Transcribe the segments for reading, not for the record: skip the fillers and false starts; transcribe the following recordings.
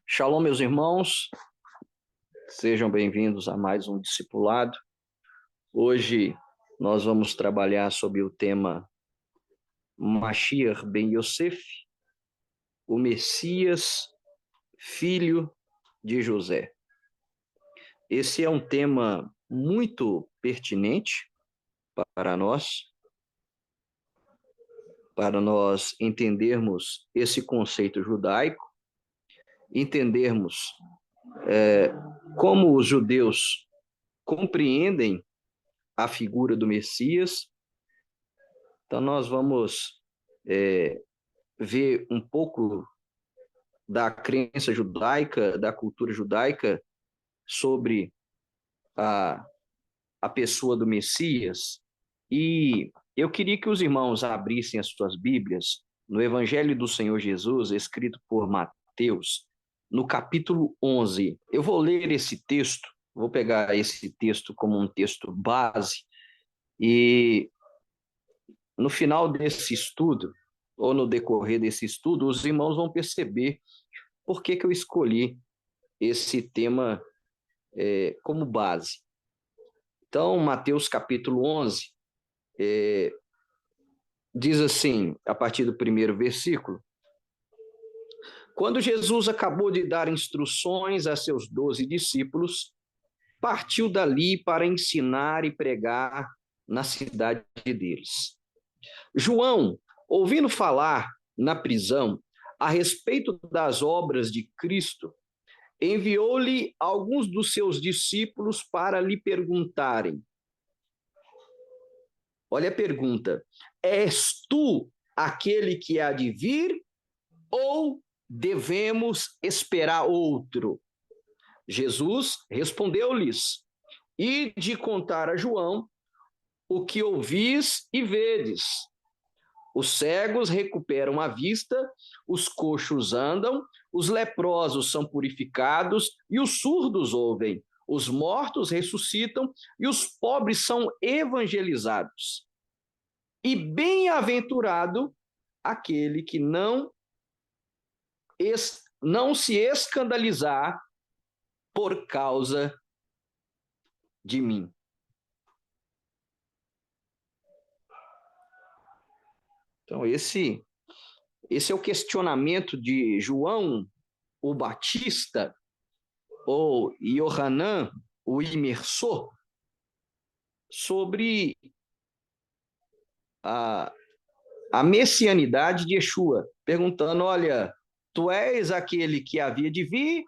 Shalom, meus irmãos, sejam bem-vindos a mais um discipulado. Hoje nós vamos trabalhar sobre o tema Mashiach ben Yosef, o Messias, filho de José. Esse é um tema muito pertinente para nós entendermos esse conceito judaico, entendermos como os judeus compreendem a figura do Messias. Então, nós vamos ver um pouco da crença judaica, da cultura judaica, sobre a pessoa do Messias. E eu queria que os irmãos abrissem as suas Bíblias no Evangelho do Senhor Jesus, escrito por Mateus, no capítulo 11. Eu vou ler esse texto, vou pegar esse texto como um texto base, e no final desse estudo, ou no decorrer desse estudo, os irmãos vão perceber por que eu escolhi esse tema como base. Então, Mateus capítulo 11, diz assim, a partir do primeiro versículo: Quando Jesus acabou de dar instruções a seus 12 discípulos, partiu dali para ensinar e pregar na cidade deles. João, ouvindo falar na prisão a respeito das obras de Cristo, enviou-lhe alguns dos seus discípulos para lhe perguntarem. Olha a pergunta: és tu aquele que há de vir ou devemos esperar outro? Jesus respondeu-lhes: Ide contar a João o que ouvis e vedes. Os cegos recuperam a vista, os coxos andam, os leprosos são purificados e os surdos ouvem. Os mortos ressuscitam e os pobres são evangelizados. E bem-aventurado aquele que não se escandalizar por causa de mim. Então, esse é o questionamento de João, o Batista, ou Yohanan, o imersor, sobre a messianidade de Yeshua, perguntando: olha, tu és aquele que havia de vir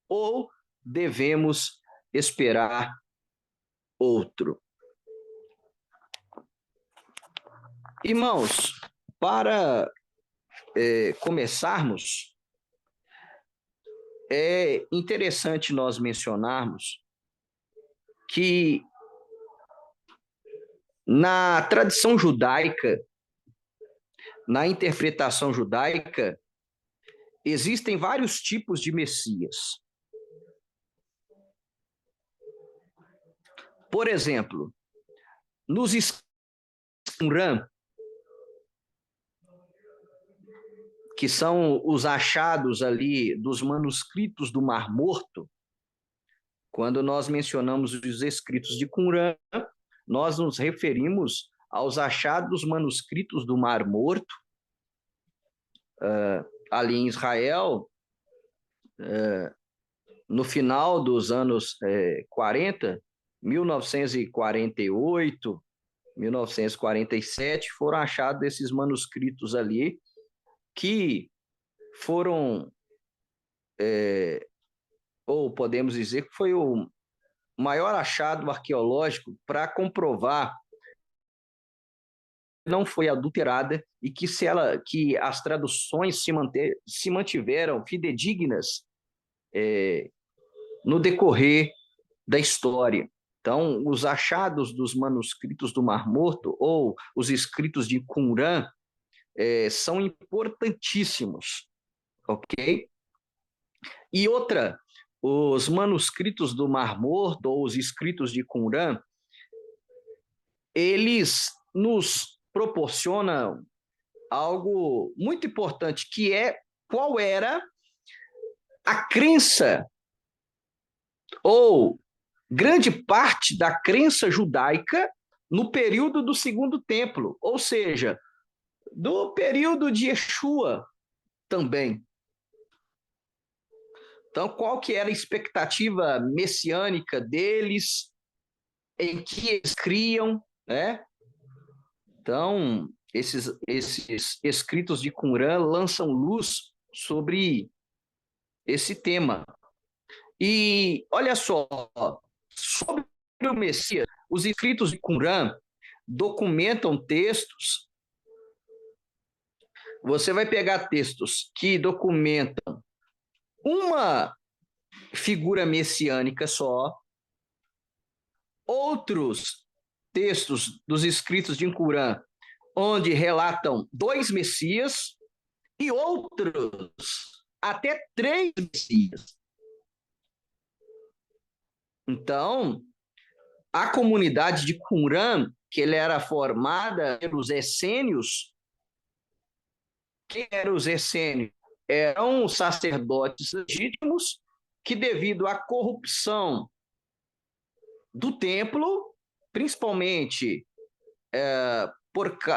ou devemos esperar outro? Irmãos, para começarmos, é interessante nós mencionarmos que na tradição judaica, na interpretação judaica, existem vários tipos de Messias. Por exemplo, nos Qumran, que são os achados ali dos manuscritos do Mar Morto, quando nós mencionamos os escritos de Qumran, nós nos referimos aos achados manuscritos do Mar Morto, ali em Israel, no final dos anos 40, 1948, 1947, foram achados esses manuscritos ali, que foram, ou podemos dizer que foi o maior achado arqueológico para comprovar que não foi adulterada e que as traduções se mantiveram fidedignas no decorrer da história. Então, os achados dos manuscritos do Mar Morto ou os escritos de Qumran são importantíssimos, ok? E outra, os manuscritos do Mar Morto ou os escritos de Qumran, eles nos proporcionam algo muito importante, que é qual era a crença, ou grande parte da crença judaica, no período do Segundo Templo, ou seja, do período de Yeshua também. Então, qual que era a expectativa messiânica deles, em que eles criam, né? Então, esses escritos de Qumran lançam luz sobre esse tema. E olha só, sobre o Messias, os escritos de Qumran documentam textos. Você vai pegar textos que documentam uma figura messiânica só, outros textos dos escritos de Qumran onde relatam 2 Messias e outros até 3 Messias. Então, a comunidade de Qumran, que ele era formada pelos essênios, quem eram os essênios? Eram sacerdotes legítimos que, devido à corrupção do templo, principalmente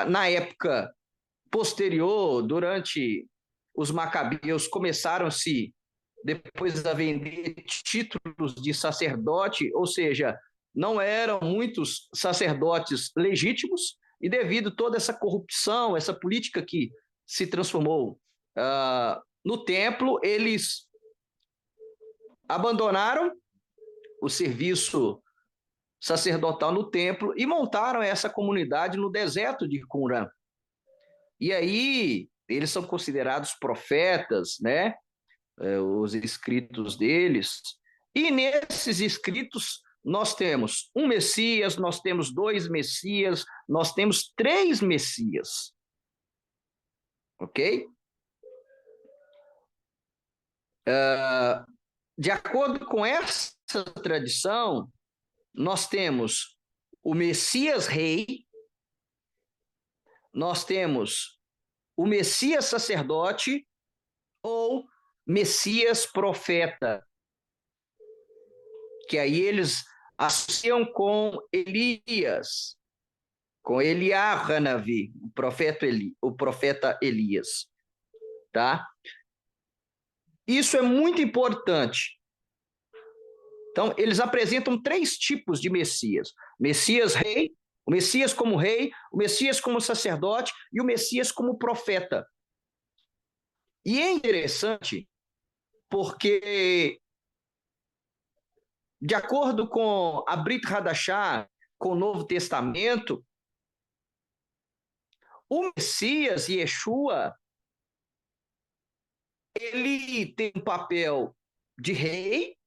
na época posterior, durante os macabeus, começaram-se depois a vender títulos de sacerdote, ou seja, não eram muitos sacerdotes legítimos, e devido a toda essa corrupção, essa política que se transformou no templo, eles abandonaram o serviço sacerdotal no templo e montaram essa comunidade no deserto de Qumran. E aí eles são considerados profetas, né? Os escritos deles. E nesses escritos nós temos um Messias, nós temos 2 Messias, nós temos 3 Messias. Ok? De acordo com essa tradição, nós temos o Messias rei, nós temos o Messias sacerdote ou Messias profeta, que aí eles associam com Elias, com Eliahanavi, o profeta Elias, tá? Isso é muito importante. Então, eles apresentam 3 tipos de Messias: Messias rei, o Messias como rei, o Messias como sacerdote e o Messias como profeta. E é interessante porque, de acordo com a Brit Hadashah, com o Novo Testamento, o Messias, Yeshua, ele tem um papel de rei,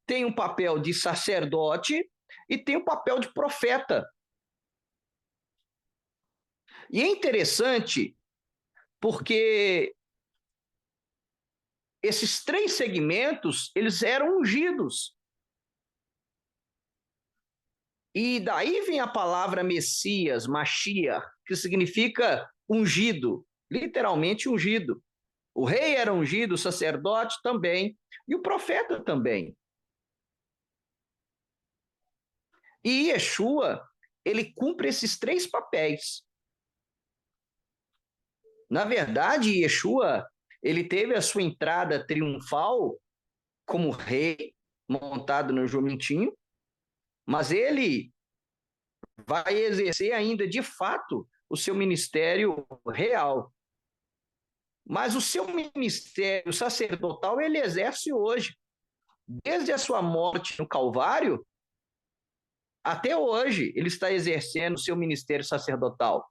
tem um papel de sacerdote e tem um papel de profeta. E é interessante porque esses 3 segmentos, eles eram ungidos. E daí vem a palavra Messias, Mashiach, que significa ungido, literalmente ungido. O rei era ungido, o sacerdote também, e o profeta também. E Yeshua, ele cumpre esses 3 papéis. Na verdade, Yeshua, ele teve a sua entrada triunfal como rei, montado no jumentinho, mas ele vai exercer ainda de fato o seu ministério real. Mas o seu ministério sacerdotal ele exerce hoje, desde a sua morte no Calvário até hoje, ele está exercendo o seu ministério sacerdotal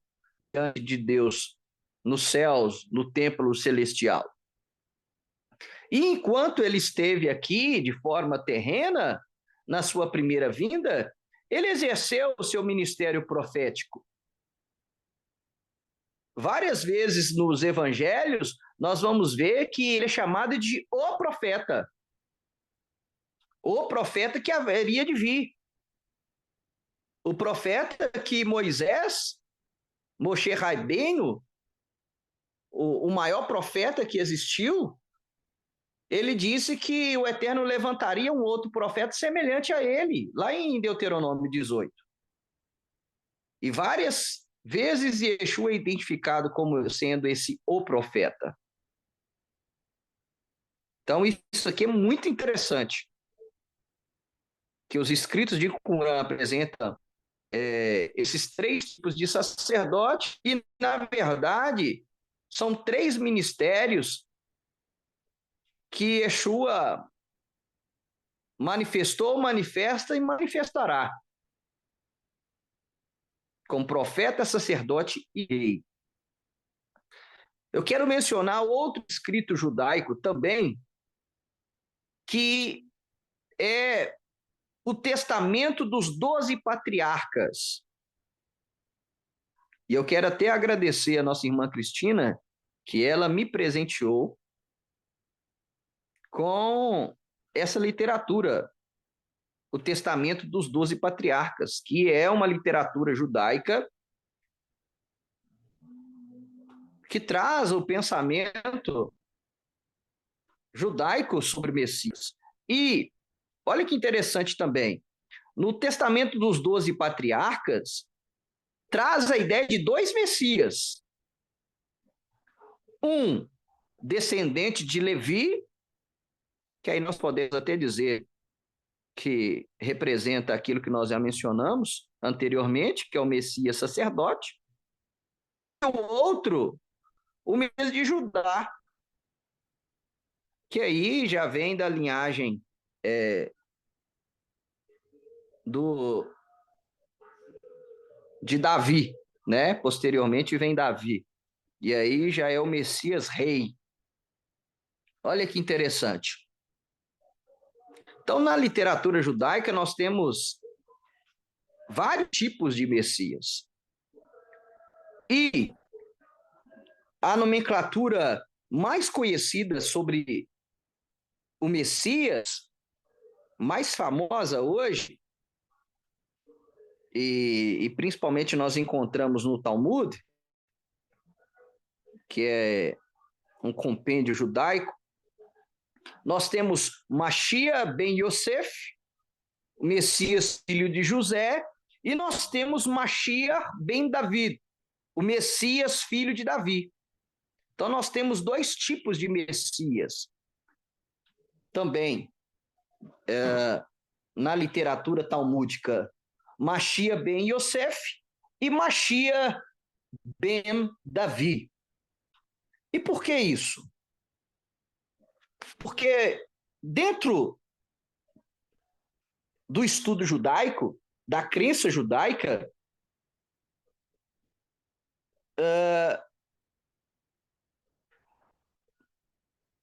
diante de Deus, nos céus, no templo celestial. E enquanto ele esteve aqui de forma terrena, na sua primeira vinda, ele exerceu o seu ministério profético. Várias vezes nos evangelhos, nós vamos ver que ele é chamado de o profeta que haveria de vir. O profeta que Moisés, Moshe Rabbeinu, o maior profeta que existiu, ele disse que o Eterno levantaria um outro profeta semelhante a ele, lá em Deuteronômio 18. E várias vezes Yeshua é identificado como sendo esse o profeta. Então, isso aqui é muito interessante, que os escritos de Qumran apresentam esses três tipos de sacerdote e, na verdade, são três ministérios que Yeshua manifestou, manifesta e manifestará, como profeta, sacerdote e rei. Eu quero mencionar outro escrito judaico também, que é o Testamento dos 12 Patriarcas. E eu quero até agradecer a nossa irmã Cristina, que ela me presenteou com essa literatura, o Testamento dos 12 Patriarcas, que é uma literatura judaica que traz o pensamento judaico sobre o Messias. E olha que interessante também, no Testamento dos 12 Patriarcas, traz a ideia de dois Messias. Um descendente de Levi, que aí nós podemos até dizer que representa aquilo que nós já mencionamos anteriormente, que é o Messias sacerdote. E o outro, o Messias de Judá, que aí já vem da linhagem do de Davi, né? Posteriormente vem Davi. E aí já é o Messias rei. Olha que interessante. Então, na literatura judaica, nós temos vários tipos de Messias. E a nomenclatura mais conhecida sobre o Messias, mais famosa hoje, e principalmente nós encontramos no Talmud, que é um compêndio judaico, nós temos Machia ben Yosef, o Messias filho de José, e nós temos Machia ben David, o Messias filho de Davi. Então nós temos dois tipos de Messias. Também, na literatura talmúdica, Machia ben Yosef e Machia ben Davi. E por que isso? Porque dentro do estudo judaico, da crença judaica,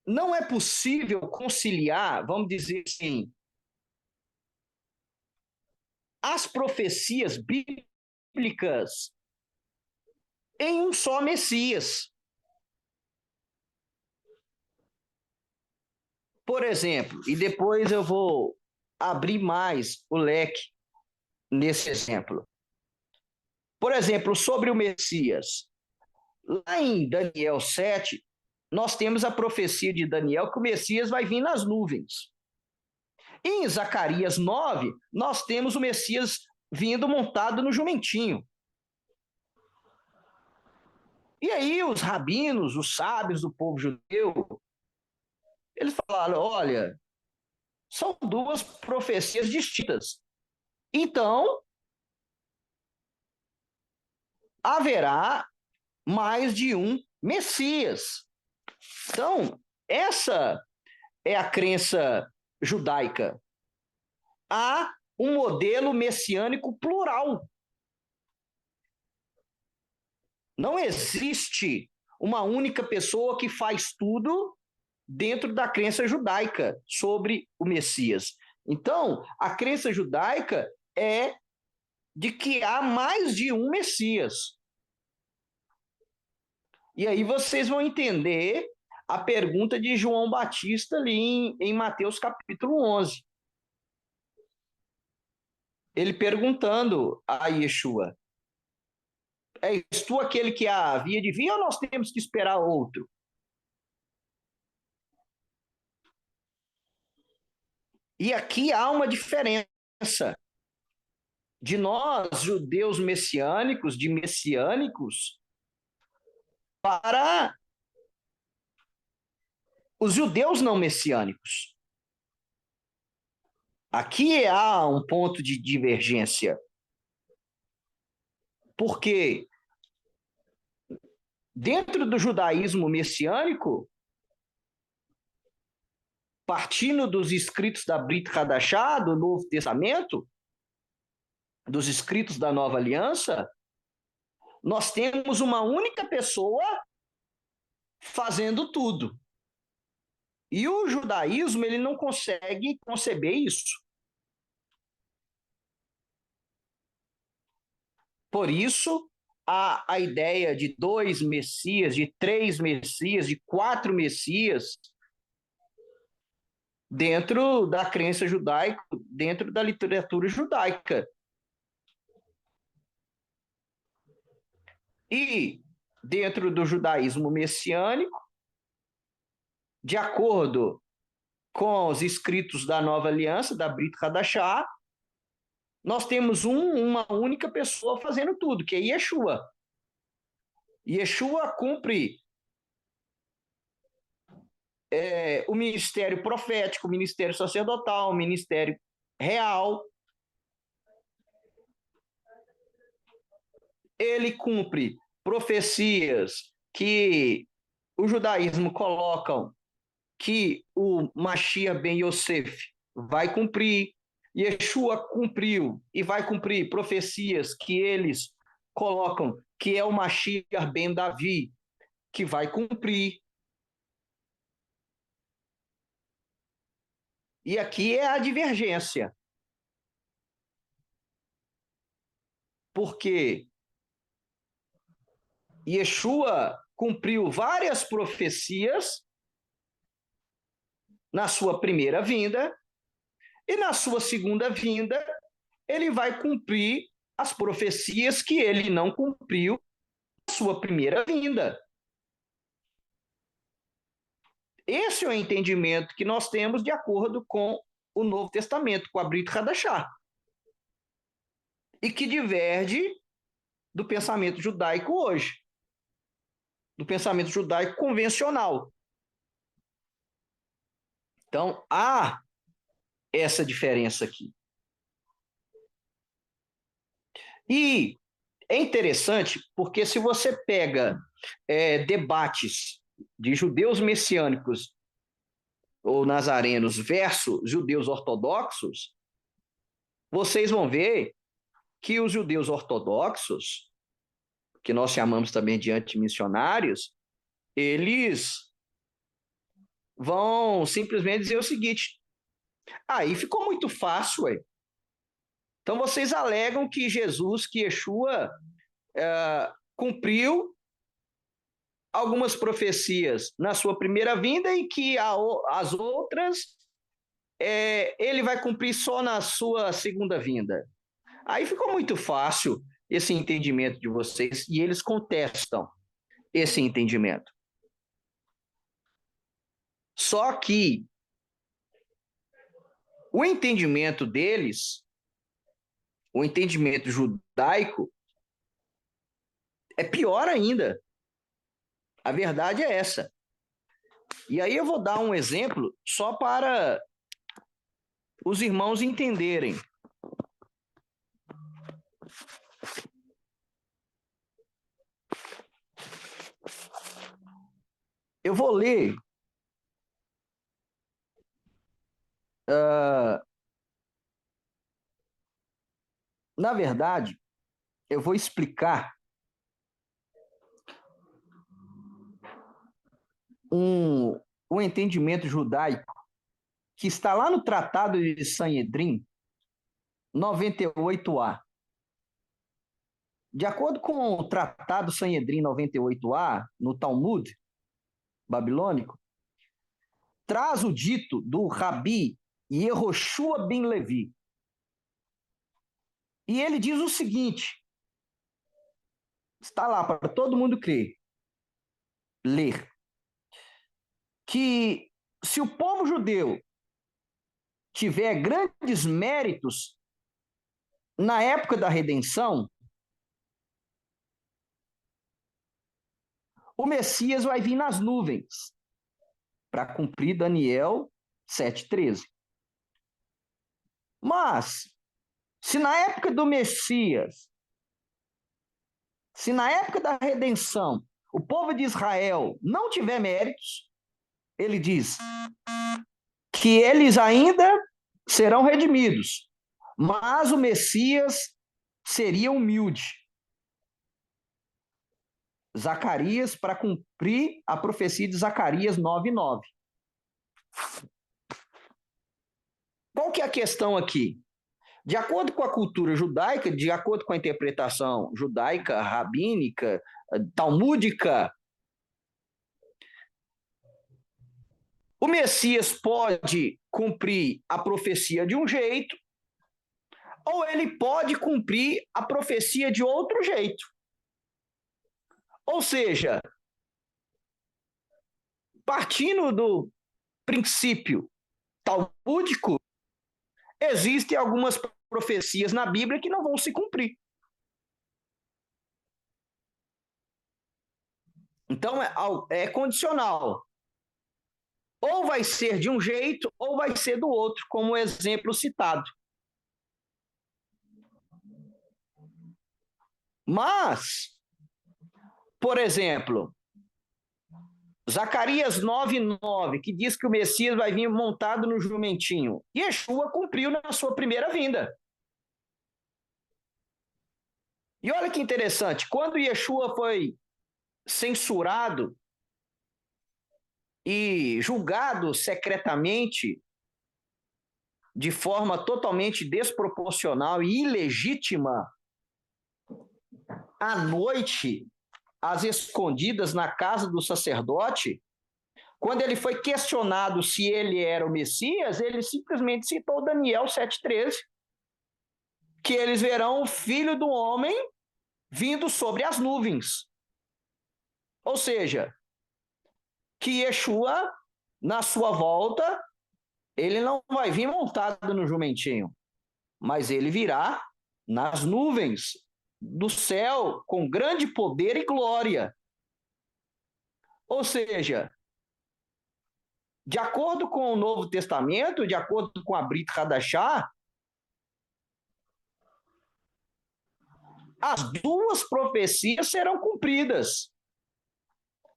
não é possível conciliar, vamos dizer assim, as profecias bíblicas em um só Messias. Por exemplo, e depois eu vou abrir mais o leque nesse exemplo. Por exemplo, sobre o Messias. Lá em Daniel 7, nós temos a profecia de Daniel que o Messias vai vir nas nuvens. Em Zacarias 9, nós temos o Messias vindo montado no jumentinho. E aí os rabinos, os sábios do povo judeu, eles falaram, olha, são duas profecias distintas. Então, haverá mais de um Messias. Então, essa é a crença judaica. Há um modelo messiânico plural. Não existe uma única pessoa que faz tudo dentro da crença judaica sobre o Messias. Então, a crença judaica é de que há mais de um Messias. E aí vocês vão entender a pergunta de João Batista ali em Mateus capítulo 11. Ele perguntando a Yeshua, és tu aquele que havia de vir ou nós temos que esperar outro? E aqui há uma diferença de nós, judeus messiânicos, de messiânicos, para os judeus não messiânicos. Aqui há um ponto de divergência, porque dentro do judaísmo messiânico, partindo dos escritos da Brit Hadashah, do Novo Testamento, dos escritos da Nova Aliança, nós temos uma única pessoa fazendo tudo. E o judaísmo, ele não consegue conceber isso. Por isso, a ideia de 2 Messias, de 3 Messias, de 4 Messias, dentro da crença judaica, dentro da literatura judaica. E dentro do judaísmo messiânico, de acordo com os escritos da Nova Aliança, da Brit Hadashah, nós temos uma única pessoa fazendo tudo, que é Yeshua. Yeshua cumpre o ministério profético, o ministério sacerdotal, o ministério real. Ele cumpre profecias que o judaísmo colocam que o Mashiach ben Yosef vai cumprir. Yeshua cumpriu e vai cumprir profecias que eles colocam que é o Mashiach ben Davi, que vai cumprir. E aqui é a divergência. Porque Yeshua cumpriu várias profecias na sua primeira vinda, e na sua segunda vinda, ele vai cumprir as profecias que ele não cumpriu na sua primeira vinda. Esse é o entendimento que nós temos de acordo com o Novo Testamento, com a Brit Hadashah, e que diverge do pensamento judaico hoje, do pensamento judaico convencional. Então, há essa diferença aqui. E é interessante porque se você pega debates de judeus messiânicos ou nazarenos versus judeus ortodoxos, vocês vão ver que os judeus ortodoxos, que nós chamamos também de antimissionários, eles vão simplesmente dizer o seguinte: aí ficou muito fácil, ué. Então vocês alegam que Jesus, que Yeshua, cumpriu algumas profecias na sua primeira vinda e que as outras ele vai cumprir só na sua segunda vinda. Aí ficou muito fácil esse entendimento de vocês e eles contestam esse entendimento. Só que o entendimento deles, o entendimento judaico, é pior ainda. A verdade é essa. E aí eu vou dar um exemplo só para os irmãos entenderem. Eu vou ler na verdade, eu vou explicar um entendimento judaico que está lá no Tratado de Sanhedrin, 98a. De acordo com o Tratado Sanhedrin 98a, no Talmud babilônico, traz o dito do Rabi Yehoshua ben Levi. E ele diz o seguinte, está lá para todo mundo ler, que se o povo judeu tiver grandes méritos na época da redenção, o Messias vai vir nas nuvens para cumprir Daniel 7,13. Mas, se na época do Messias, se na época da redenção, o povo de Israel não tiver méritos, ele diz que eles ainda serão redimidos, mas o Messias seria humilde. Zacarias, para cumprir a profecia de Zacarias 9:9. Qual que é a questão aqui? De acordo com a cultura judaica, de acordo com a interpretação judaica, rabínica, talmúdica, o Messias pode cumprir a profecia de um jeito, ou ele pode cumprir a profecia de outro jeito. Ou seja, partindo do princípio talmúdico, existem algumas profecias na Bíblia que não vão se cumprir. Então, é condicional. Ou vai ser de um jeito, ou vai ser do outro, como o exemplo citado. Mas, por exemplo, Zacarias 9:9, que diz que o Messias vai vir montado no jumentinho. Yeshua cumpriu na sua primeira vinda. E olha que interessante, quando Yeshua foi censurado e julgado secretamente, de forma totalmente desproporcional e ilegítima, à noite, às escondidas na casa do sacerdote, quando ele foi questionado se ele era o Messias, ele simplesmente citou Daniel 7,13, que eles verão o Filho do Homem vindo sobre as nuvens. Ou seja, que Yeshua, na sua volta, ele não vai vir montado no jumentinho, mas ele virá nas nuvens do céu com grande poder e glória. Ou seja, de acordo com o Novo Testamento, de acordo com a Brit Hadashah, as duas profecias serão cumpridas.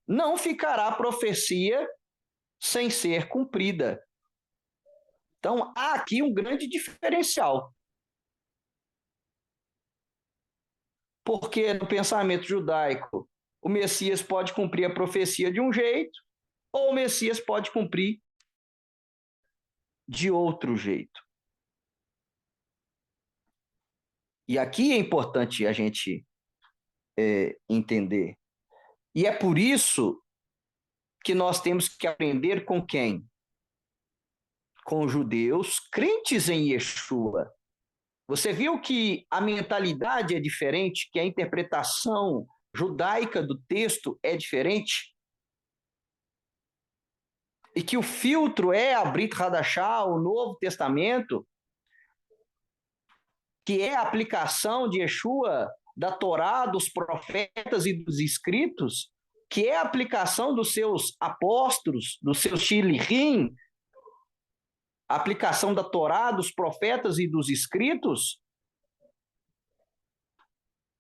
Não ficará profecia sem ser cumprida. Então, há aqui um grande diferencial. Porque no pensamento judaico, o Messias pode cumprir a profecia de um jeito, ou o Messias pode cumprir de outro jeito. E aqui é importante a gente entender. E é por isso que nós temos que aprender com quem? Com os judeus crentes em Yeshua. Você viu que a mentalidade é diferente, que a interpretação judaica do texto é diferente? E que o filtro é a Brit Hadashah, o Novo Testamento, que é a aplicação de Yeshua da Torá, dos profetas e dos escritos, que é a aplicação dos seus apóstolos, dos seus shilichim, a aplicação da Torá, dos profetas e dos escritos.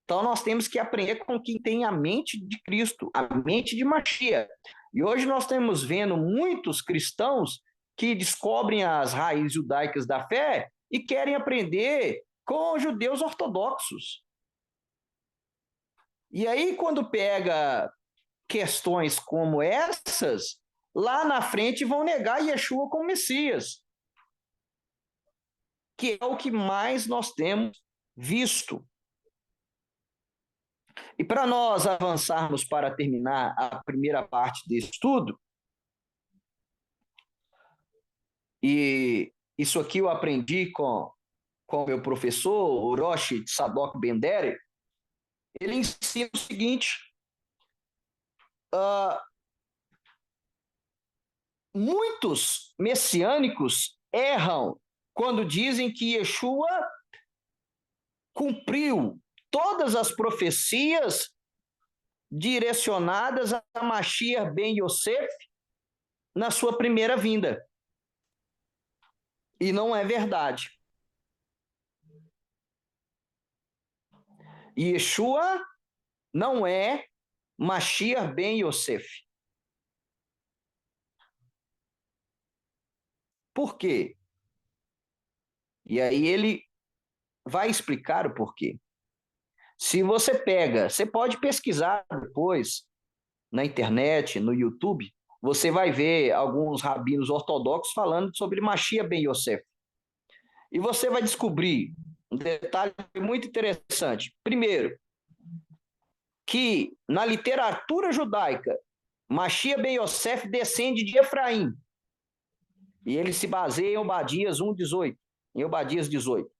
Então nós temos que aprender com quem tem a mente de Cristo, a mente de Mashiach. E hoje nós estamos vendo muitos cristãos que descobrem as raízes judaicas da fé e querem aprender com os judeus ortodoxos. E aí, quando pega questões como essas, lá na frente vão negar Yeshua como Messias, que é o que mais nós temos visto. E para nós avançarmos para terminar a primeira parte desse estudo, e isso aqui eu aprendi com o meu professor, o Rosh Tzadok Ben-Derer, ele ensina o seguinte: muitos messiânicos erram quando dizem que Yeshua cumpriu todas as profecias direcionadas a Mashiach ben Yosef na sua primeira vinda. E não é verdade. Yeshua não é Mashiach ben Yosef. Por quê? E aí ele vai explicar o porquê. Se você pega, você pode pesquisar depois na internet, no YouTube, você vai ver alguns rabinos ortodoxos falando sobre Mashiach ben Yosef. E você vai descobrir um detalhe muito interessante. Primeiro, que na literatura judaica, Mashiach ben Yosef descende de Efraim. E ele se baseia em Obadias 1:18, em Obadias 18.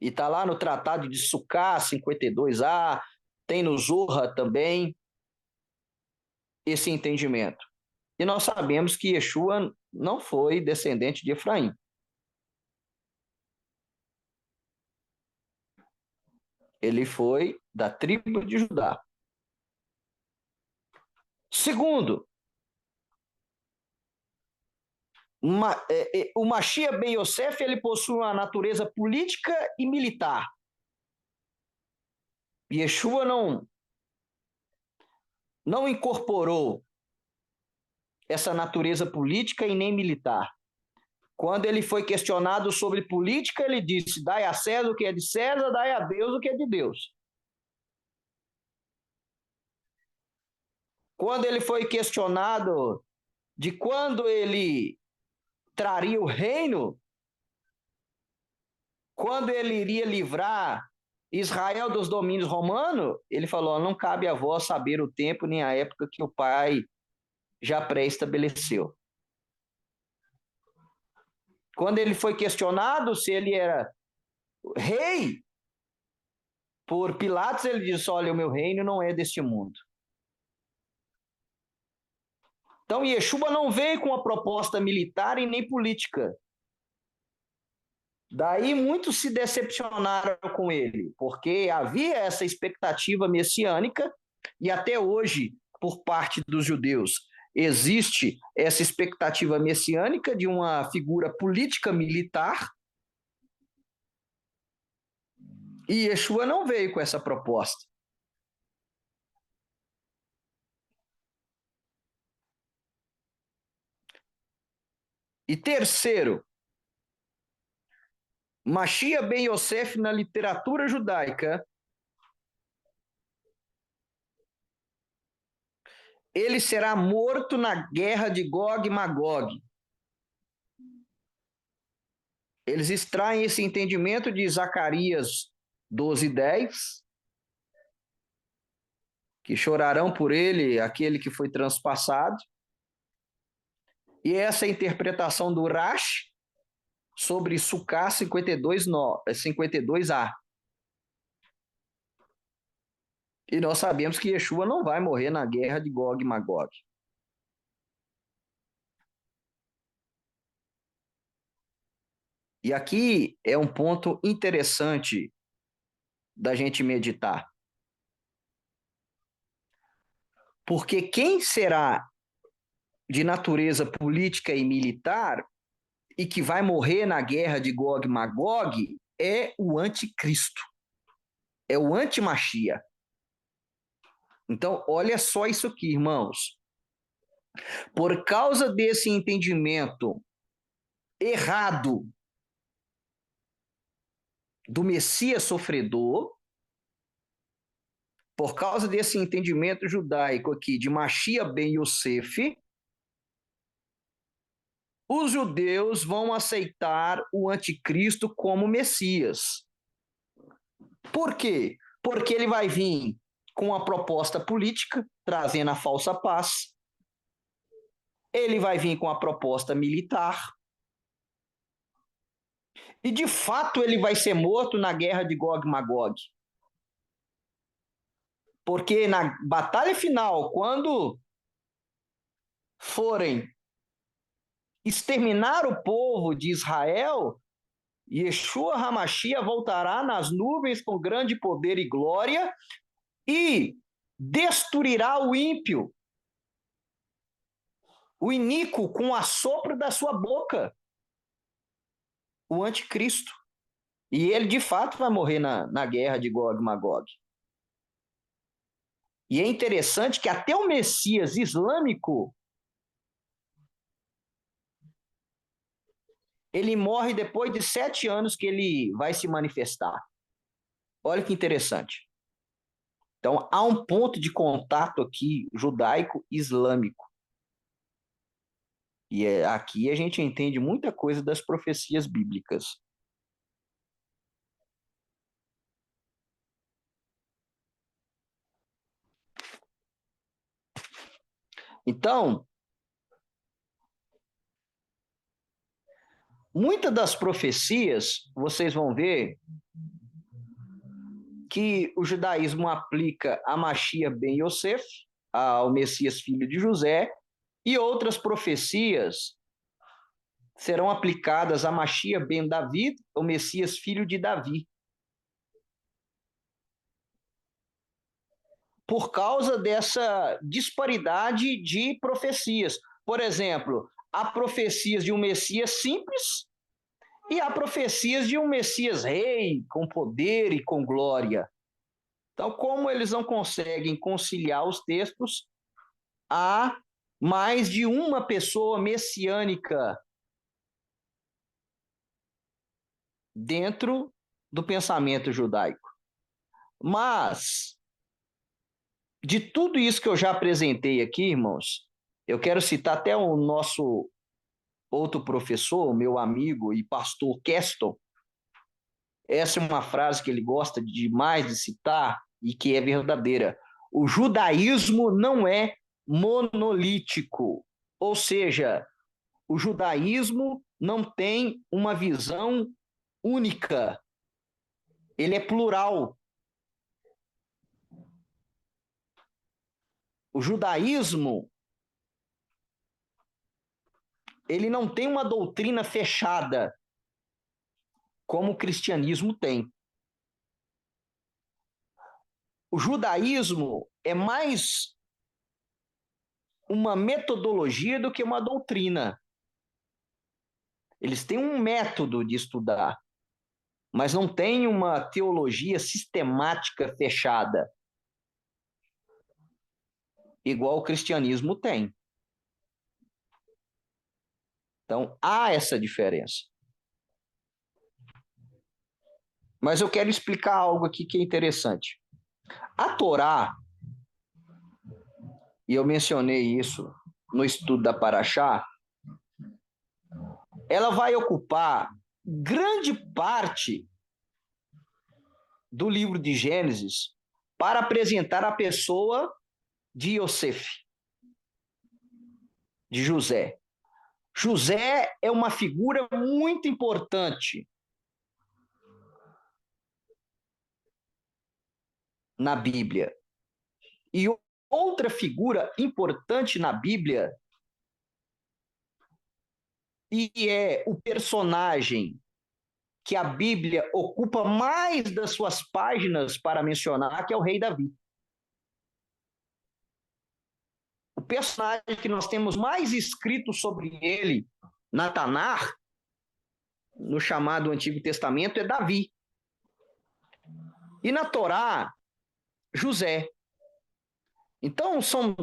E está lá no Tratado de Sucá, 52a, tem no Zorra também esse entendimento. E nós sabemos que Yeshua não foi descendente de Efraim. Ele foi da tribo de Judá. Segundo, o Mashiach ben Yosef ele possui uma natureza política e militar. Yeshua não incorporou essa natureza política e nem militar. Quando ele foi questionado sobre política, ele disse: dai a César o que é de César, dai a Deus o que é de Deus. Quando ele foi questionado de quando ele traria o reino, quando ele iria livrar Israel dos domínios romanos, ele falou: não cabe a vós saber o tempo nem a época que o Pai já pré-estabeleceu. Quando ele foi questionado se ele era rei por Pilatos, ele disse: olha, o meu reino não é deste mundo. Então, Yeshua não veio com uma proposta militar e nem política. Daí muitos se decepcionaram com ele, porque havia essa expectativa messiânica e até hoje, por parte dos judeus, existe essa expectativa messiânica de uma figura política militar. E Yeshua não veio com essa proposta. E terceiro, Mashiach ben Yosef na literatura judaica, ele será morto na guerra de Gog e Magog. Eles extraem esse entendimento de Zacarias 12:10, que chorarão por ele aquele que foi transpassado. E essa interpretação do Rashi sobre Sucá 52a. E nós sabemos que Yeshua não vai morrer na guerra de Gog e Magog. E aqui é um ponto interessante da gente meditar. Porque quem será de natureza política e militar e que vai morrer na guerra de Gog e Magog é o anticristo. É o antimachia. Então, olha só isso aqui, irmãos. Por causa desse entendimento errado do Messias sofredor, por causa desse entendimento judaico aqui de Mashiach ben Yosef, os judeus vão aceitar o anticristo como Messias. Por quê? Porque ele vai vir com uma proposta política, trazendo a falsa paz. Ele vai vir com a proposta militar. E, de fato, ele vai ser morto na guerra de Gog e Magog. Porque na batalha final, quando forem exterminar o povo de Israel, Yeshua HaMashiach voltará nas nuvens com grande poder e glória e destruirá o ímpio, o iníquo, com o assopro da sua boca, o anticristo. E ele, de fato, vai morrer na guerra de Gog e Magog. E é interessante que até o Messias islâmico, ele morre depois de 7 anos que ele vai se manifestar. Olha que interessante. Então, há um ponto de contato aqui judaico-islâmico. E aqui a gente entende muita coisa das profecias bíblicas. Então, muitas das profecias, vocês vão ver que o judaísmo aplica a Mashiach ben Yosef, ao Messias filho de José, e outras profecias serão aplicadas a Mashiach ben David, o Messias filho de Davi. Por causa dessa disparidade de profecias. Por exemplo, há profecias de um Messias simples e há profecias de um Messias rei, com poder e com glória. Então, como eles não conseguem conciliar os textos, há mais de uma pessoa messiânica dentro do pensamento judaico. Mas, de tudo isso que eu já apresentei aqui, irmãos, eu quero citar até o nosso outro professor, meu amigo e pastor Keston. Essa é uma frase que ele gosta demais de citar e que é verdadeira. O judaísmo não é monolítico, ou seja, o judaísmo não tem uma visão única, ele é plural. O judaísmo, ele não tem uma doutrina fechada, como o cristianismo tem. O judaísmo é mais uma metodologia do que uma doutrina. Eles têm um método de estudar, mas não tem uma teologia sistemática fechada, igual o cristianismo tem. Então, há essa diferença. Mas eu quero explicar algo aqui que é interessante. A Torá, e eu mencionei isso no estudo da Paraxá, ela vai ocupar grande parte do livro de Gênesis para apresentar a pessoa de Yosef, de José. José é uma figura muito importante na Bíblia. E outra figura importante na Bíblia, e é o personagem que a Bíblia ocupa mais das suas páginas para mencionar, que é o rei Davi. O personagem que nós temos mais escrito sobre ele na Tanar, no chamado Antigo Testamento, é Davi. E na Torá, José. Então, são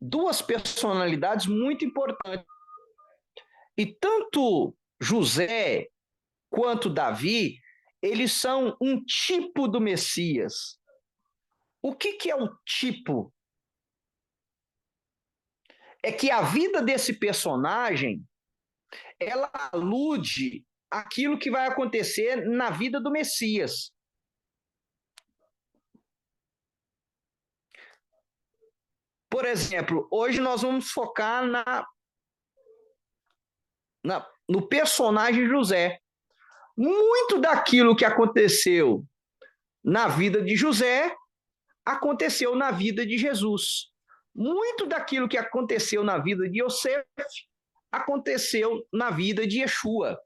duas personalidades muito importantes. E tanto José quanto Davi, eles são um tipo do Messias. O que é um tipo? É que a vida desse personagem, ela alude àquilo que vai acontecer na vida do Messias. Por exemplo, hoje nós vamos focar no personagem José. Muito daquilo que aconteceu na vida de José aconteceu na vida de Jesus. Muito daquilo que aconteceu na vida de Yosef aconteceu na vida de Yeshua.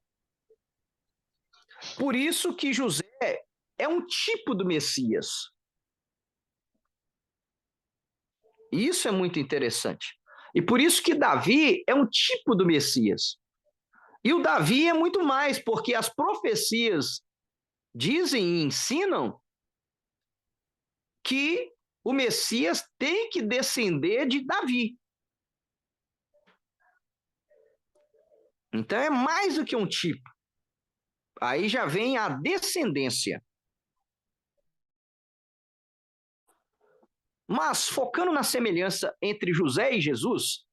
Por isso que José é um tipo do Messias. Isso é muito interessante. E por isso que Davi é um tipo do Messias. E o Davi é muito mais, porque as profecias dizem e ensinam que o Messias tem que descender de Davi. Então é mais do que um tipo. Aí já vem a descendência. Mas focando na semelhança entre José e Jesus,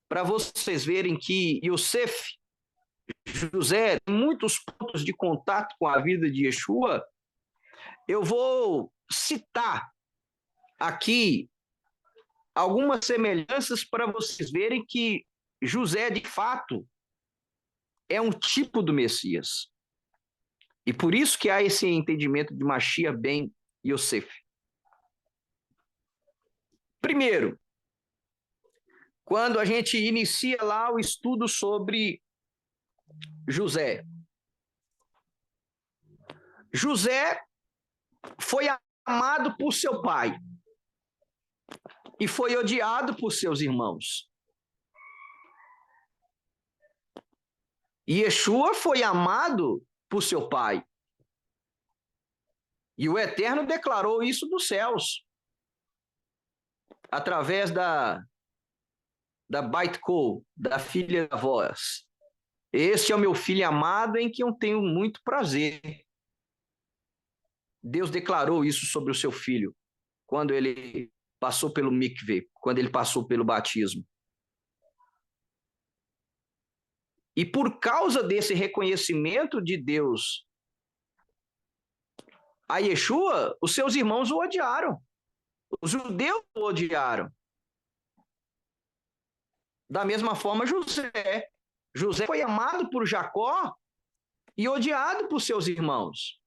para vocês verem que Yosef, José, tem muitos pontos de contato com a vida de Yeshua, eu vou citar aqui algumas semelhanças para vocês verem que José, de fato, é um tipo do Messias. E por isso que há esse entendimento de Mashiach ben Yosef. Primeiro, quando a gente inicia lá o estudo sobre José. José foi amado por seu pai e foi odiado por seus irmãos. E Yeshua foi amado por seu pai. E o Eterno declarou isso dos céus, através da Bait Kol, da filha da voz. Este é o meu filho amado em que eu tenho muito prazer. Deus declarou isso sobre o seu filho, quando ele passou pelo mikveh, quando ele passou pelo batismo. E por causa desse reconhecimento de Deus a Yeshua, os seus irmãos o odiaram. Os judeus o odiaram. Da mesma forma, José. José foi amado por Jacó e odiado por seus irmãos.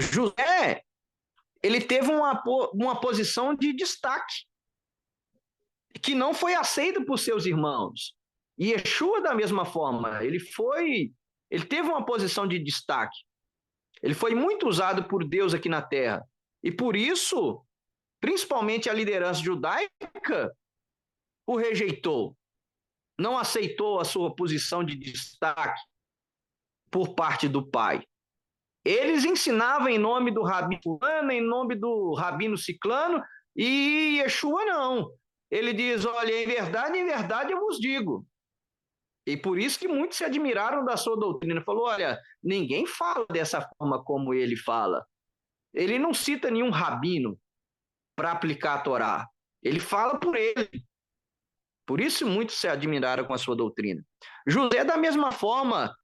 José, ele teve uma posição de destaque, que não foi aceita por seus irmãos. E Yeshua, da mesma forma, ele teve uma posição de destaque. Ele foi muito usado por Deus aqui na Terra. E por isso, principalmente a liderança judaica, o rejeitou. Não aceitou a sua posição de destaque por parte do pai. Eles ensinavam em nome do Rabino fulano, em nome do Rabino ciclano, e Yeshua não. Ele diz, olha, em verdade eu vos digo. E por isso que muitos se admiraram da sua doutrina. Falou, olha, ninguém fala dessa forma como ele fala. Ele não cita nenhum rabino para aplicar a Torá. Ele fala por ele. Por isso muitos se admiraram com a sua doutrina. José, da mesma forma,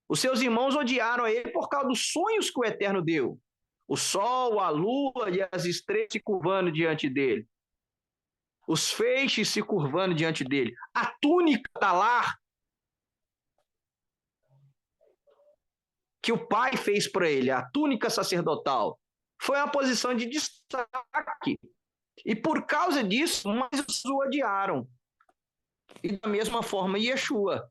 os seus irmãos odiaram ele por causa dos sonhos que o Eterno deu. O sol, a lua e as estrelas se curvando diante dele. Os feixes se curvando diante dele. A túnica talar que o pai fez para ele, a túnica sacerdotal, foi uma posição de destaque. E por causa disso, mais o odiaram. E da mesma forma, Yeshua.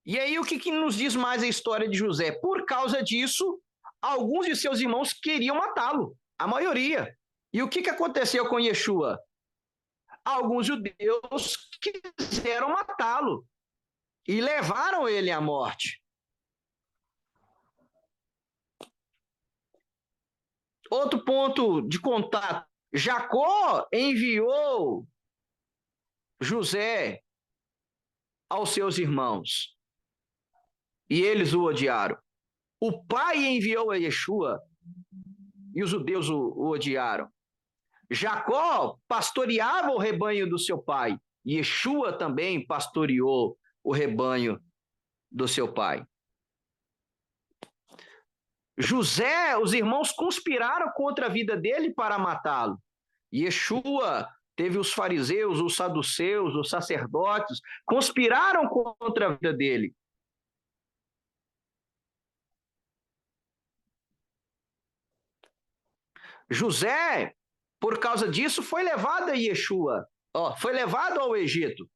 E aí, o que nos diz mais a história de José? Por causa disso, alguns de seus irmãos queriam matá-lo, a maioria. E o que aconteceu com Yeshua? Alguns judeus quiseram matá-lo e levaram ele à morte. Outro ponto de contato: Jacó enviou José aos seus irmãos e eles o odiaram. O pai enviou a Yeshua e os judeus o odiaram. Jacó pastoreava o rebanho do seu pai. Yeshua também pastoreou o rebanho do seu pai. José, os irmãos conspiraram contra a vida dele para matá-lo. Yeshua teve os fariseus, os saduceus, os sacerdotes, conspiraram contra a vida dele. José, por causa disso, foi levado a Yeshua, foi levado ao Egito.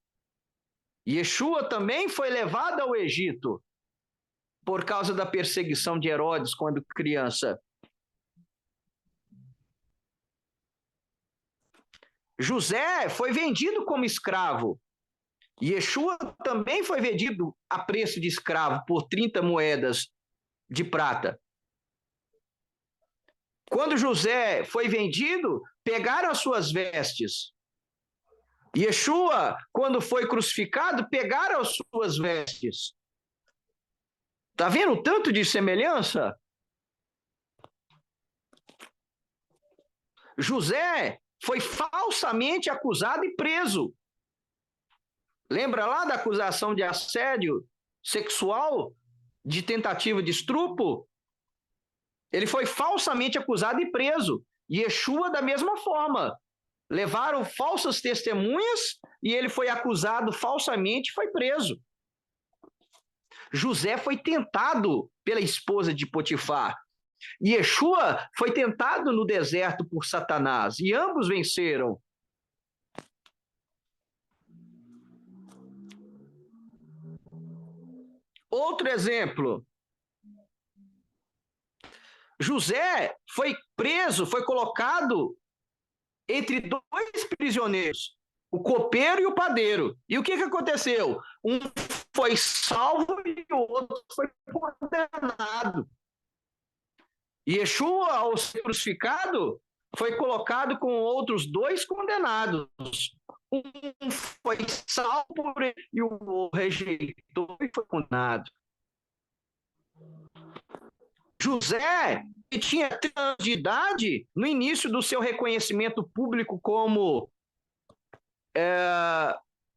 Yeshua também foi levado ao Egito por causa da perseguição de Herodes quando criança. José foi vendido como escravo. Yeshua também foi vendido a preço de escravo por 30 moedas de prata. Quando José foi vendido, pegaram as suas vestes. Yeshua, quando foi crucificado, pegaram as suas vestes. Está vendo o tanto de semelhança? José foi falsamente acusado e preso. Lembra lá da acusação de assédio sexual, de tentativa de estupro? Ele foi falsamente acusado e preso. Yeshua, da mesma forma. Levaram falsas testemunhas e ele foi acusado falsamente e foi preso. José foi tentado pela esposa de Potifar. Yeshua foi tentado no deserto por Satanás e ambos venceram. Outro exemplo. José foi preso, foi colocado entre dois prisioneiros, o copeiro e o padeiro. E o que aconteceu? Um foi salvo e o outro foi condenado. Yeshua, ao ser crucificado, foi colocado com outros dois condenados. Um foi salvo e o outro rejeitou e foi condenado. José, que tinha 30 anos de idade, no início do seu reconhecimento público como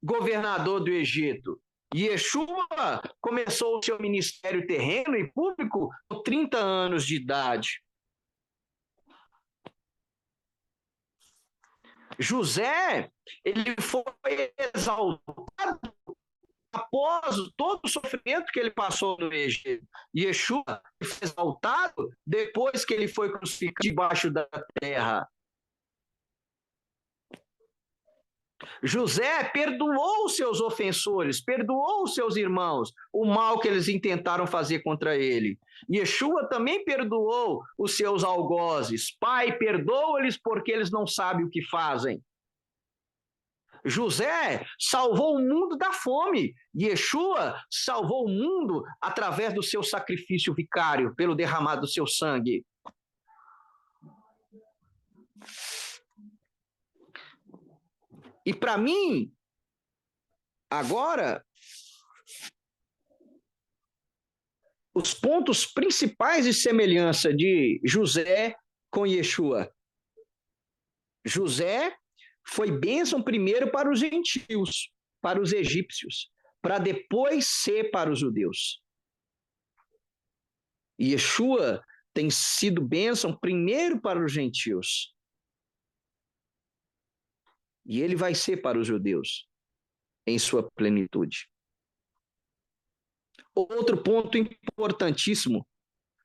governador do Egito. Yeshua começou o seu ministério terreno e público com 30 anos de idade. José, ele foi exaltado após todo o sofrimento que ele passou no Egito. Yeshua foi exaltado depois que ele foi crucificado debaixo da terra. José perdoou os seus ofensores, perdoou os seus irmãos, o mal que eles intentaram fazer contra ele. Yeshua também perdoou os seus algozes. Pai, perdoa-lhes porque eles não sabem o que fazem. José salvou o mundo da fome. Yeshua salvou o mundo através do seu sacrifício vicário, pelo derramado do seu sangue. E para mim, agora, os pontos principais de semelhança de José com Yeshua. José foi bênção primeiro para os gentios, para os egípcios, para depois ser para os judeus. Yeshua tem sido bênção primeiro para os gentios. E ele vai ser para os judeus, em sua plenitude. Outro ponto importantíssimo,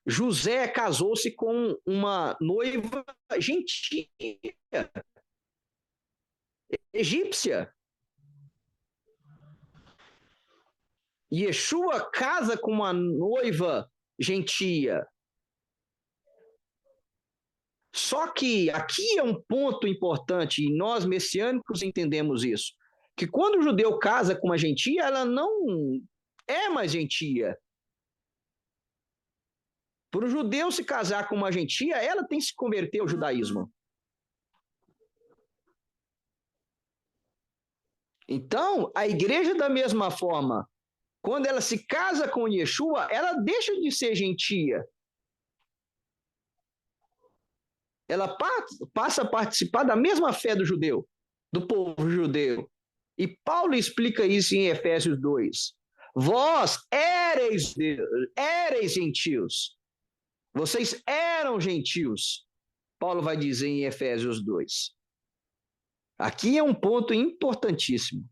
José casou-se com uma noiva gentia, egípcia. Yeshua casa com uma noiva gentia. Só que aqui é um ponto importante, e nós messiânicos entendemos isso, que quando o judeu casa com uma gentia, ela não é mais gentia. Para o judeu se casar com uma gentia, ela tem que se converter ao judaísmo. Então, a igreja, da mesma forma, quando ela se casa com Yeshua, ela deixa de ser gentia. Ela passa a participar da mesma fé do judeu, do povo judeu. E Paulo explica isso em Efésios 2. Vós éreis gentios. Vocês eram gentios. Paulo vai dizer em Efésios 2. Aqui é um ponto importantíssimo.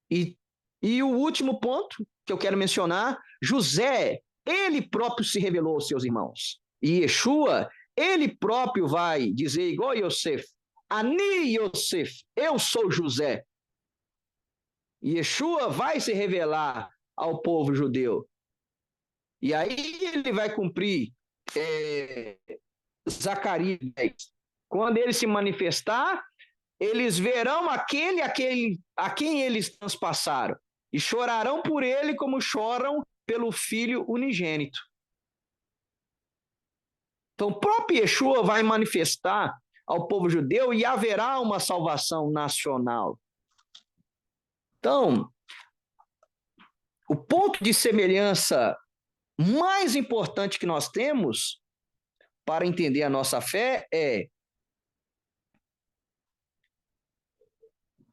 E o último ponto que eu quero mencionar, José, ele próprio se revelou aos seus irmãos. E Yeshua, ele próprio vai dizer, igual Yosef, Ani Yosef, eu sou José. Yeshua vai se revelar ao povo judeu. E aí ele vai cumprir Zacarias 10. Quando ele se manifestar, eles verão aquele a quem eles transpassaram e chorarão por ele como choram pelo filho unigênito. Então, o próprio Yeshua vai manifestar ao povo judeu e haverá uma salvação nacional. Então, o ponto de semelhança mais importante que nós temos para entender a nossa fé é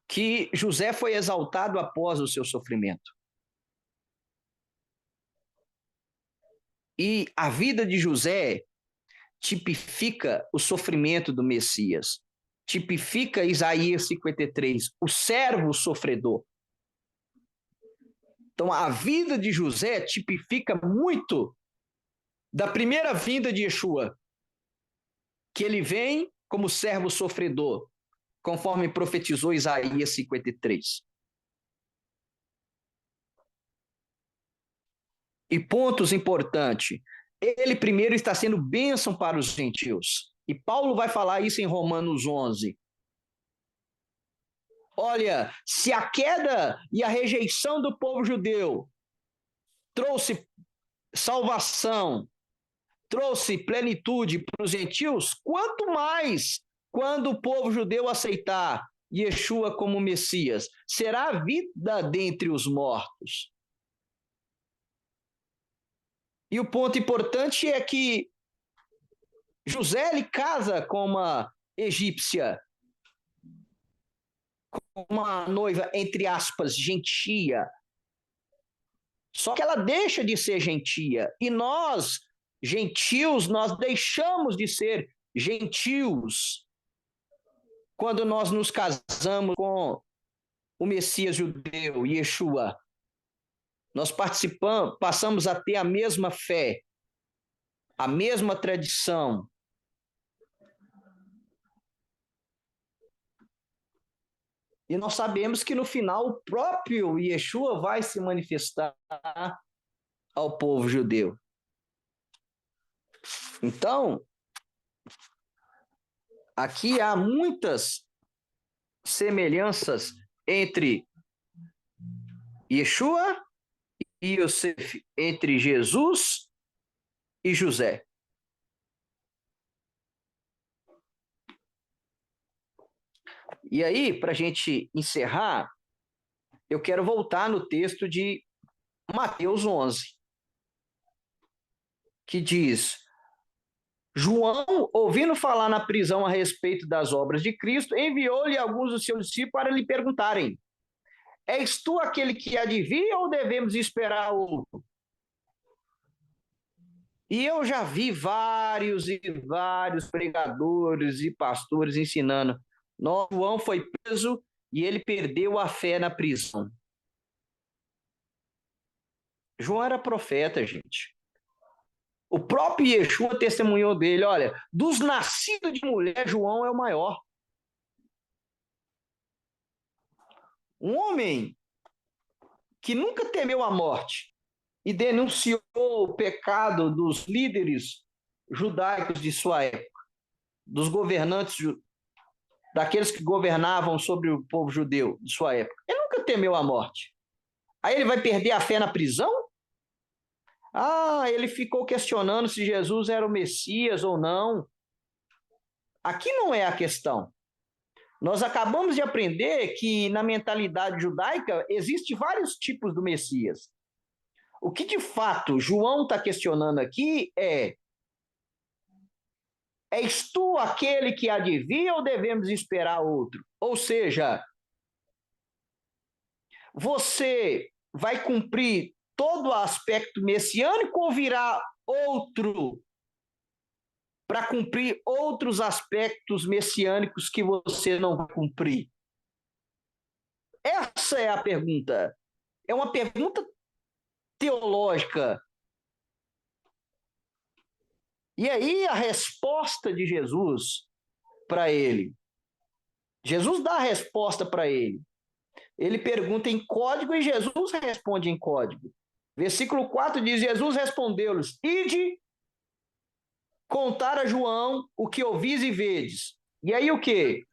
que José foi exaltado após o seu sofrimento. E a vida de José tipifica o sofrimento do Messias. Tipifica Isaías 53, o servo sofredor. Então, a vida de José tipifica muito da primeira vinda de Yeshua, que ele vem como servo sofredor, conforme profetizou Isaías 53. E pontos importantes. Ele primeiro está sendo bênção para os gentios. E Paulo vai falar isso em Romanos 11. Olha, se a queda e a rejeição do povo judeu trouxe salvação, trouxe plenitude para os gentios, quanto mais quando o povo judeu aceitar Yeshua como Messias, será a vida dentre os mortos. E o ponto importante é que José ele casa com uma egípcia, com uma noiva, entre aspas, gentia. Só que ela deixa de ser gentia. E nós, gentios, nós deixamos de ser gentios quando nós nos casamos com o Messias judeu, Yeshua. Nós passamos a ter a mesma fé, a mesma tradição. E nós sabemos que no final o próprio Yeshua vai se manifestar ao povo judeu. Então, aqui há muitas semelhanças entre Yeshua e Yosef, entre Jesus e José. E aí, para a gente encerrar, eu quero voltar no texto de Mateus 11, que diz: João, ouvindo falar na prisão a respeito das obras de Cristo, enviou-lhe alguns dos seus discípulos para lhe perguntarem: És tu aquele que há de vir ou devemos esperar outro? E eu já vi vários e vários pregadores e pastores ensinando. João foi preso e ele perdeu a fé na prisão. João era profeta, gente. O próprio Yeshua testemunhou dele. Olha, dos nascidos de mulher, João é o maior. Um homem que nunca temeu a morte e denunciou o pecado dos líderes judaicos de sua época, dos governantes, daqueles que governavam sobre o povo judeu de sua época. Ele nunca temeu a morte. Aí ele vai perder a fé na prisão? Ele ficou questionando se Jesus era o Messias ou não. Aqui não é a questão. Nós acabamos de aprender que na mentalidade judaica existem vários tipos do Messias. O que de fato João está questionando aqui é: és tu aquele que há de vir ou devemos esperar outro? Ou seja, você vai cumprir todo o aspecto messiânico ou virá outro para cumprir outros aspectos messiânicos que você não vai cumprir? Essa é a pergunta. É uma pergunta teológica. E aí a resposta de Jesus para ele. Jesus dá a resposta para ele. Ele pergunta em código e Jesus responde em código. Versículo 4 diz: Jesus respondeu-lhes: Ide contar a João o que ouvis e vedes. E aí o que?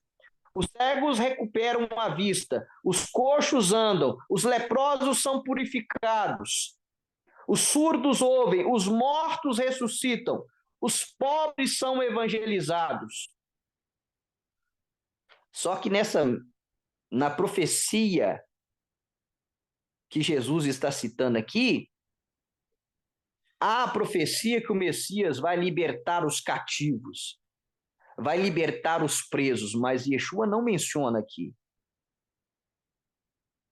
Os cegos recuperam a vista, os coxos andam, os leprosos são purificados, os surdos ouvem, os mortos ressuscitam, os pobres são evangelizados. Só que na profecia que Jesus está citando aqui, há a profecia que o Messias vai libertar os cativos, vai libertar os presos, mas Yeshua não menciona aqui.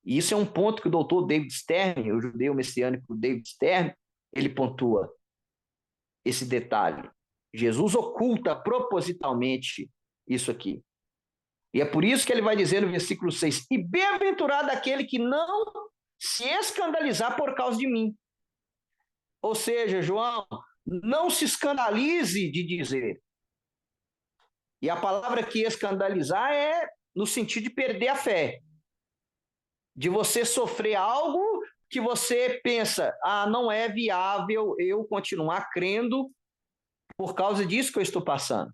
E isso é um ponto que o doutor David Stern, o judeu messiânico David Stern, ele pontua esse detalhe. Jesus oculta propositalmente isso aqui. E é por isso que ele vai dizer no versículo 6, e bem-aventurado aquele que não se escandalizar por causa de mim. Ou seja, João, não se escandalize de dizer. E a palavra que escandalizar é no sentido de perder a fé. De você sofrer algo que você pensa, não é viável eu continuar crendo por causa disso que eu estou passando.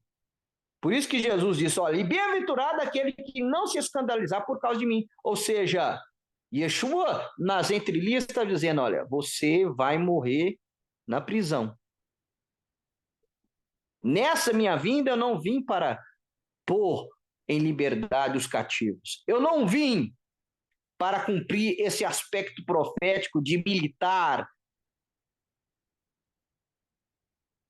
Por isso que Jesus disse, olha, e bem-aventurado aquele que não se escandalizar por causa de mim. Ou seja, Yeshua, nas entrelinhas, está dizendo, olha, você vai morrer na prisão. Nessa minha vinda, eu não vim para pôr em liberdade os cativos. Eu não vim para cumprir esse aspecto profético de militar,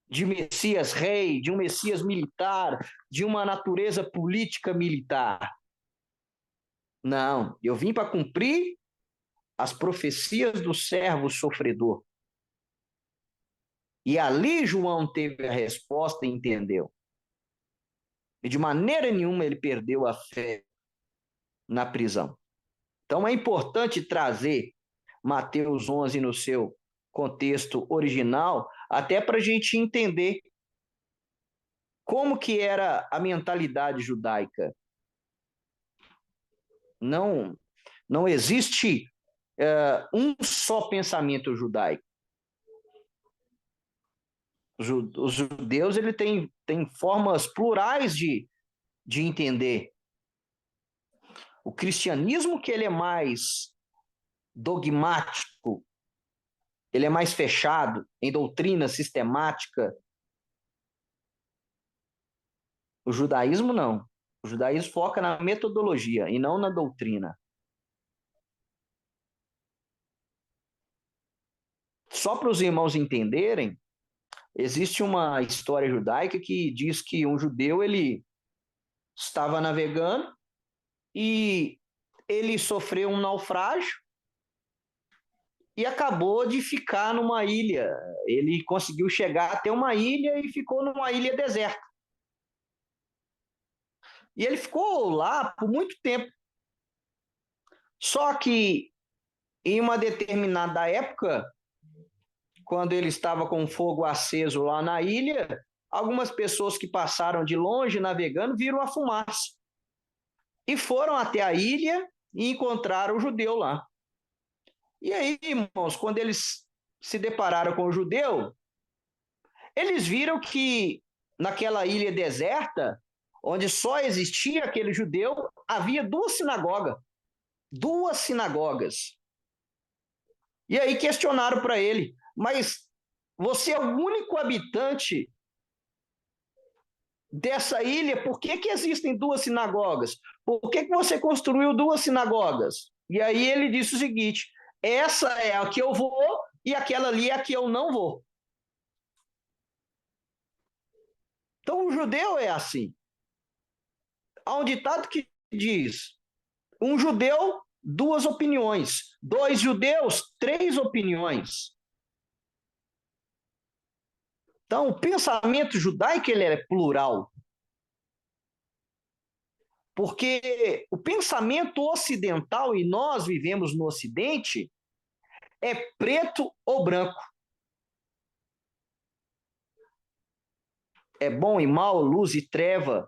de Messias rei, de um Messias militar, de uma natureza política militar. Não, eu vim para cumprir as profecias do servo sofredor. E ali João teve a resposta e entendeu. E de maneira nenhuma ele perdeu a fé na prisão. Então é importante trazer Mateus 11 no seu contexto original, até para a gente entender como que era a mentalidade judaica. Não existe um só pensamento judaico. Os judeus ele tem formas plurais de entender. O cristianismo que ele é mais dogmático, ele é mais fechado em doutrina sistemática. O judaísmo não. O judaísmo foca na metodologia e não na doutrina. Só para os irmãos entenderem, existe uma história judaica que diz que um judeu ele estava navegando e ele sofreu um naufrágio e acabou de ficar numa ilha. Ele conseguiu chegar até uma ilha e ficou numa ilha deserta. E ele ficou lá por muito tempo. Só que em uma determinada época, quando ele estava com fogo aceso lá na ilha, algumas pessoas que passaram de longe navegando viram a fumaça. E foram até a ilha e encontraram o judeu lá. E aí, irmãos, quando eles se depararam com o judeu, eles viram que naquela ilha deserta, onde só existia aquele judeu, havia duas sinagogas. Duas sinagogas. E aí questionaram para ele, mas você é o único habitante dessa ilha, por que existem duas sinagogas? Por que você construiu duas sinagogas? E aí ele disse o seguinte, essa é a que eu vou e aquela ali é a que eu não vou. Então o judeu é assim. Há um ditado que diz, um judeu, duas opiniões. Dois judeus, três opiniões. Então, o pensamento judaico ele é plural. Porque o pensamento ocidental, e nós vivemos no Ocidente, é preto ou branco. é bom e mal, luz e treva,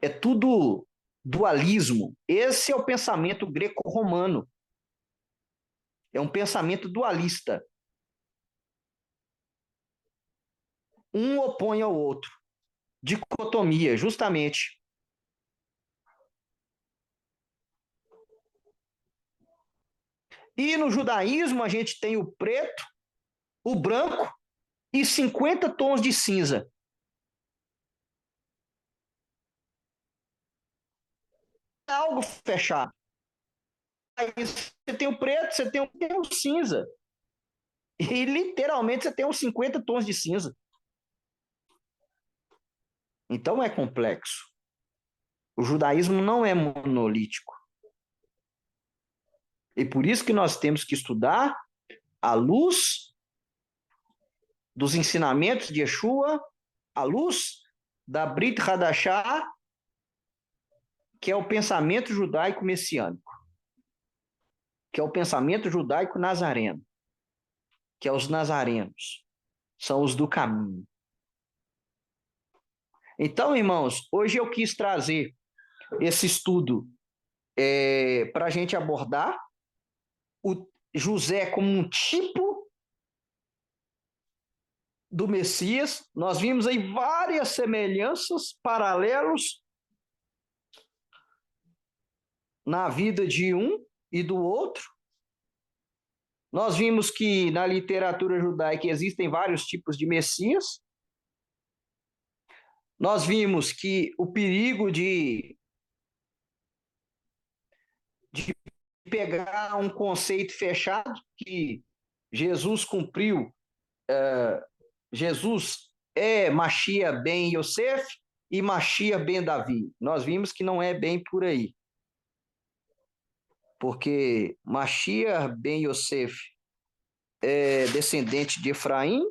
é tudo dualismo. Esse é o pensamento greco-romano. É um pensamento dualista. Um opõe ao outro. Dicotomia, justamente. E no judaísmo a gente tem o preto, o branco e 50 tons de cinza. É algo fechado. Aí você tem o preto, você tem o cinza. E literalmente você tem uns 50 tons de cinza. Então é complexo. O judaísmo não é monolítico. E por isso que nós temos que estudar à luz dos ensinamentos de Yeshua, à luz da Brit Hadashah, que é o pensamento judaico messiânico, que é o pensamento judaico nazareno, que é os nazarenos, são os do caminho. Então, irmãos, hoje eu quis trazer esse estudo para a gente abordar o José como um tipo do Messias. Nós vimos aí várias semelhanças, paralelos na vida de um e do outro. Nós vimos que na literatura judaica existem vários tipos de Messias. Nós vimos que o perigo de pegar um conceito fechado, que Jesus cumpriu, Jesus é Machia ben Yosef e Machia ben Davi. Nós vimos que não é bem por aí. Porque Machia ben Yosef é descendente de Efraim,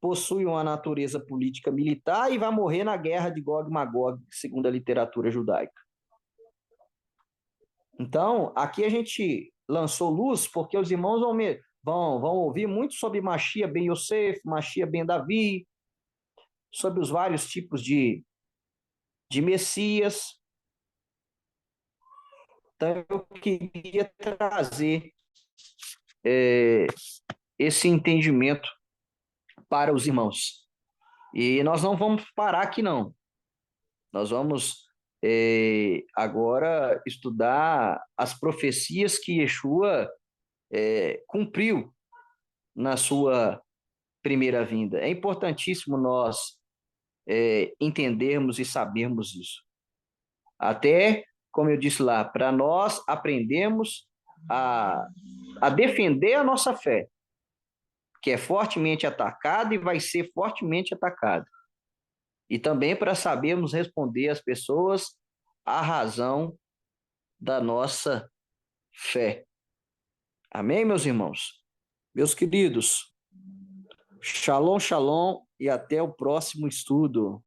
possui uma natureza política militar e vai morrer na guerra de Gog e Magog, segundo a literatura judaica. Então, aqui a gente lançou luz porque os irmãos vão ouvir muito sobre Machia ben Yosef, Machia ben Davi, sobre os vários tipos de Messias. Então, eu queria trazer esse entendimento para os irmãos. E nós não vamos parar aqui, não. Nós vamos agora estudar as profecias que Yeshua cumpriu na sua primeira vinda. É importantíssimo nós entendermos e sabermos isso. Até, como eu disse lá, para nós aprendermos a defender a nossa fé, que é fortemente atacada e vai ser fortemente atacada. E também para sabermos responder às pessoas a razão da nossa fé. Amém, meus irmãos? Meus queridos, shalom, shalom e até o próximo estudo.